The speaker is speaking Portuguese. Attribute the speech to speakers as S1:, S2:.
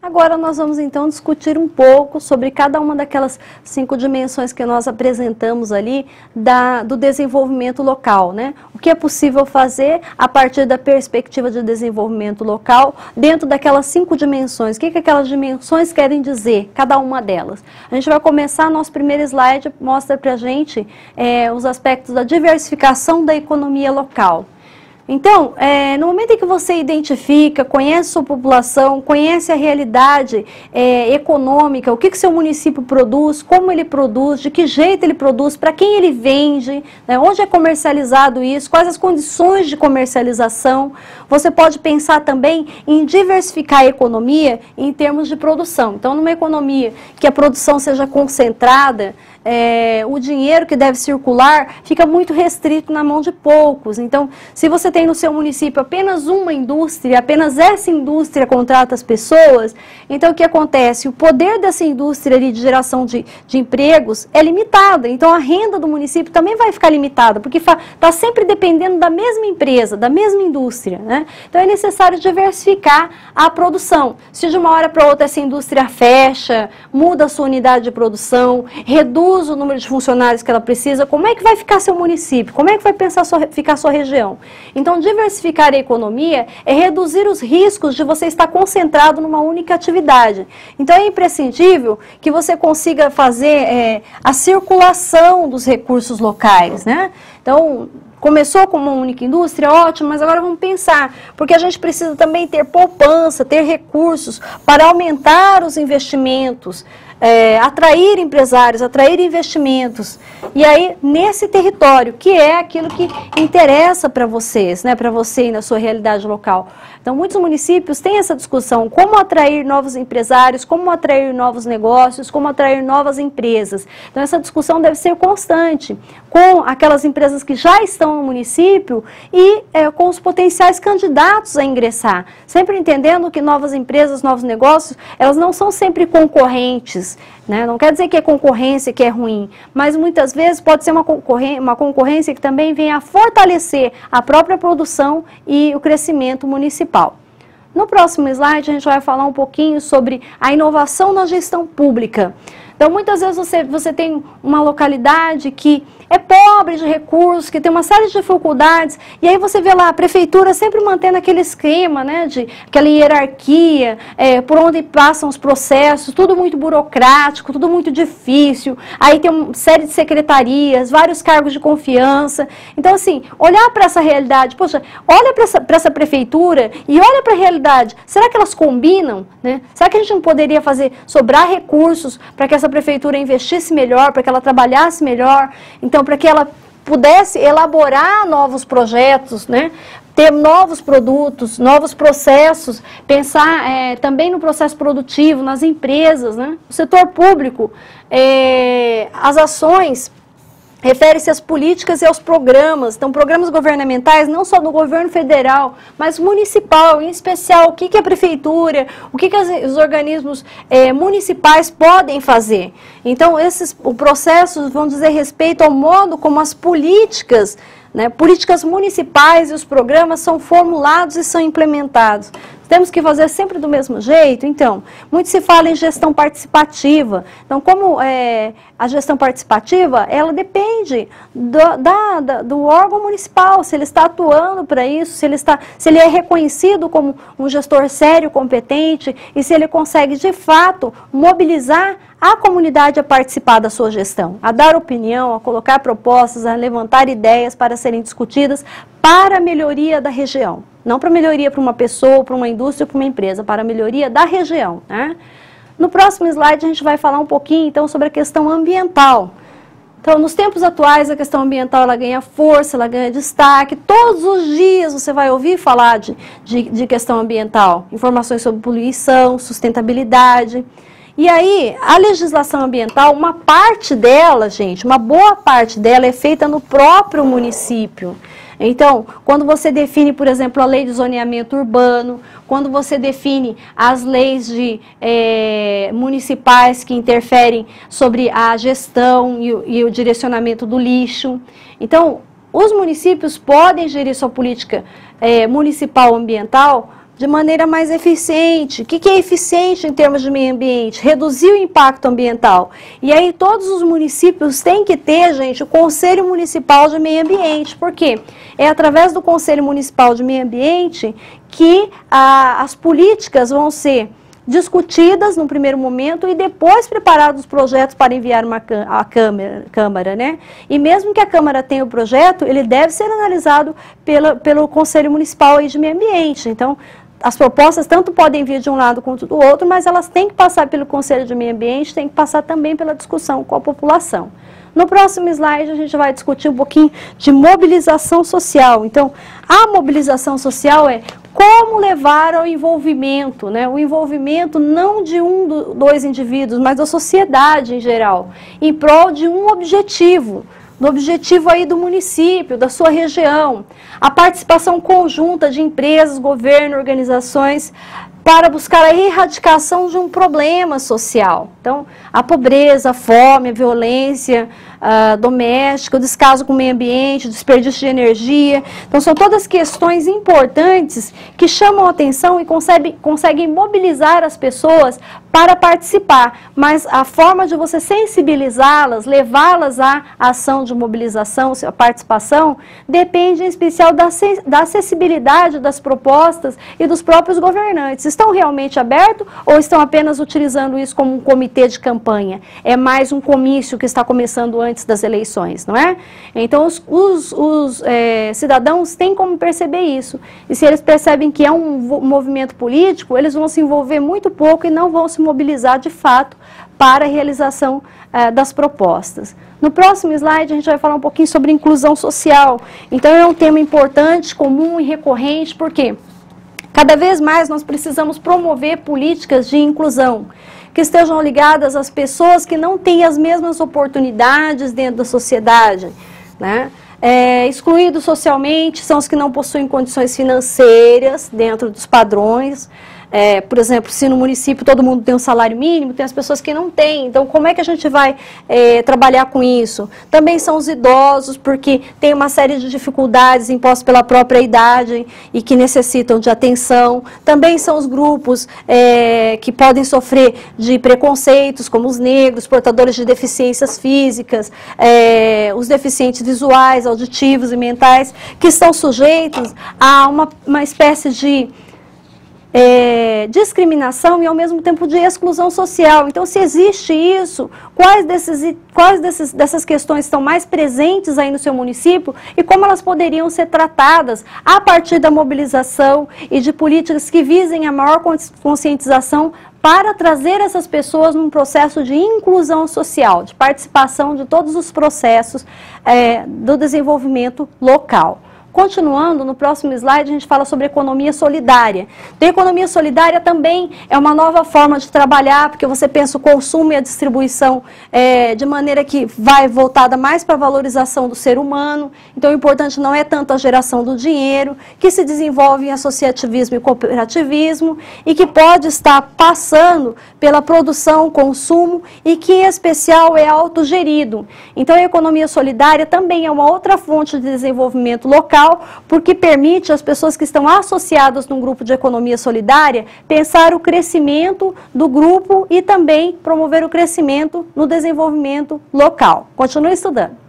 S1: Agora nós vamos então discutir um pouco sobre cada uma daquelas 5 dimensões que nós apresentamos ali do desenvolvimento local, né? O que é possível fazer a partir da perspectiva de desenvolvimento local dentro daquelas 5 dimensões. O que aquelas dimensões querem dizer, cada uma delas? A gente vai começar, nosso primeiro slide mostra pra gente os aspectos da diversificação da economia local. Então, no momento em que você identifica, conhece sua população, conhece a realidade econômica, o que seu município produz, como ele produz, de que jeito ele produz, para quem ele vende, né, onde é comercializado isso, quais as condições de comercialização, você pode pensar também em diversificar a economia em termos de produção. Então, numa economia que a produção seja concentrada, o dinheiro que deve circular fica muito restrito na mão de poucos. Então, se você tem no seu município apenas uma indústria, apenas essa indústria contrata as pessoas, então o que acontece? O poder dessa indústria ali de geração de empregos é limitado. Então, a renda do município também vai ficar limitada, porque está sempre dependendo da mesma empresa, da mesma indústria, né? Então, é necessário diversificar a produção. Se de uma hora para outra essa indústria fecha, muda a sua unidade de produção, reduz o número de funcionários que ela precisa, como é que vai ficar seu município? Como é que vai ficar sua região? Então, diversificar a economia é reduzir os riscos de você estar concentrado numa única atividade. Então, é imprescindível que você consiga fazer a circulação dos recursos locais, né? Então, começou com uma única indústria, ótimo, mas agora vamos pensar, porque a gente precisa também ter poupança, ter recursos para aumentar os investimentos, atrair empresários, atrair investimentos. E aí, nesse território, que é aquilo que interessa para vocês, né, para você e na sua realidade local. Então, muitos municípios têm essa discussão, como atrair novos empresários, como atrair novos negócios, como atrair novas empresas. Então, essa discussão deve ser constante, com aquelas empresas que já estão no município e com os potenciais candidatos a ingressar. Sempre entendendo que novas empresas, novos negócios, elas não são sempre concorrentes, né? Não quer dizer que é concorrência que é ruim, mas muitas vezes pode ser uma concorrência que também vem a fortalecer a própria produção e o crescimento municipal. No próximo slide, a gente vai falar um pouquinho sobre a inovação na gestão pública. Então, muitas vezes você tem uma localidade que é pobre de recursos, que tem uma série de dificuldades, e aí você vê lá a prefeitura sempre mantendo aquele esquema, né, aquela hierarquia, por onde passam os processos, tudo muito burocrático, tudo muito difícil, aí tem uma série de secretarias, vários cargos de confiança. Então, assim, olhar para essa realidade, poxa, olha para essa prefeitura e olha para a realidade, será que elas combinam, né? Será que a gente não poderia sobrar recursos para que essa prefeitura investisse melhor, para que ela trabalhasse melhor? Então, para que ela pudesse elaborar novos projetos, né? Ter novos produtos, novos processos, pensar também no processo produtivo, nas empresas, né? O setor público, as ações refere-se às políticas e aos programas. Então, programas governamentais, não só do governo federal, mas municipal, em especial, o que a prefeitura, o que os organismos municipais podem fazer. Então, esses processos vão dizer respeito ao modo como as políticas, né, políticas municipais e os programas são formulados e são implementados. Temos que fazer sempre do mesmo jeito? Então, muito se fala em gestão participativa. Então, como a gestão participativa, ela depende do órgão municipal, se ele está atuando para isso, se ele é reconhecido como um gestor sério, competente, e se ele consegue, de fato, mobilizar a comunidade a participar da sua gestão, a dar opinião, a colocar propostas, a levantar ideias para serem discutidas para a melhoria da região. Não para melhoria para uma pessoa, para uma indústria, para uma empresa, para a melhoria da região, né? No próximo slide a gente vai falar um pouquinho então sobre a questão ambiental. Então, nos tempos atuais, a questão ambiental ela ganha força, ela ganha destaque. Todos os dias você vai ouvir falar de questão ambiental, informações sobre poluição, sustentabilidade. E aí, a legislação ambiental, uma parte dela, gente, uma boa parte dela é feita no próprio município. Então, quando você define, por exemplo, a lei de zoneamento urbano, quando você define as leis municipais que interferem sobre a gestão e o direcionamento do lixo. Então, os municípios podem gerir sua política municipal ambiental de maneira mais eficiente. O que é eficiente em termos de meio ambiente? Reduzir o impacto ambiental. E aí todos os municípios têm que ter, gente, o Conselho Municipal de Meio Ambiente. Por quê? É através do Conselho Municipal de Meio Ambiente que as políticas vão ser discutidas no primeiro momento e depois preparados os projetos para enviar à Câmara, né? E mesmo que a Câmara tenha o projeto, ele deve ser analisado pelo Conselho Municipal de Meio Ambiente. Então, as propostas tanto podem vir de um lado quanto do outro, mas elas têm que passar pelo Conselho de Meio Ambiente, têm que passar também pela discussão com a população. No próximo slide, a gente vai discutir um pouquinho de mobilização social. Então, a mobilização social é como levar ao envolvimento, né? O envolvimento não de dois indivíduos, mas da sociedade em geral, em prol de um objetivo, do objetivo aí do município, da sua região. A participação conjunta de empresas, governo, organizações, para buscar a erradicação de um problema social. Então, a pobreza, a fome, a violência doméstica, o descaso com o meio ambiente, o desperdício de energia. Então, são todas questões importantes que chamam a atenção e conseguem mobilizar as pessoas para participar. Mas a forma de você sensibilizá-las, levá-las à ação de mobilização, a participação, depende em especial da acessibilidade das propostas e dos próprios governantes. Estão realmente abertos ou estão apenas utilizando isso como um comitê de campanha? É mais um comício que está começando antes das eleições, não é? Então, os cidadãos têm como perceber isso. E se eles percebem que é um movimento político, eles vão se envolver muito pouco e não vão se mobilizar de fato para a realização das propostas. No próximo slide, a gente vai falar um pouquinho sobre inclusão social. Então, é um tema importante, comum e recorrente, porque cada vez mais nós precisamos promover políticas de inclusão, que estejam ligadas às pessoas que não têm as mesmas oportunidades dentro da sociedade, né? Excluídos socialmente são os que não possuem condições financeiras dentro dos padrões. Por exemplo, se no município todo mundo tem um salário mínimo, tem as pessoas que não têm. Então, como é que a gente vai trabalhar com isso? Também são os idosos, porque tem uma série de dificuldades impostas pela própria idade e que necessitam de atenção. Também são os grupos que podem sofrer de preconceitos, como os negros, portadores de deficiências físicas, os deficientes visuais, auditivos e mentais, que estão sujeitos a uma espécie de discriminação e ao mesmo tempo de exclusão social. Então, se existe isso, quais dessas questões estão mais presentes aí no seu município e como elas poderiam ser tratadas a partir da mobilização e de políticas que visem a maior conscientização para trazer essas pessoas num processo de inclusão social, de participação de todos os processos do desenvolvimento local. Continuando, no próximo slide, a gente fala sobre economia solidária. A economia solidária também é uma nova forma de trabalhar, porque você pensa o consumo e a distribuição de maneira que vai voltada mais para a valorização do ser humano. Então, o importante não é tanto a geração do dinheiro, que se desenvolve em associativismo e cooperativismo, e que pode estar passando pela produção, consumo, e que, em especial, é autogerido. Então, a economia solidária também é uma outra fonte de desenvolvimento local, porque permite às pessoas que estão associadas num grupo de economia solidária pensar o crescimento do grupo e também promover o crescimento no desenvolvimento local. Continue estudando.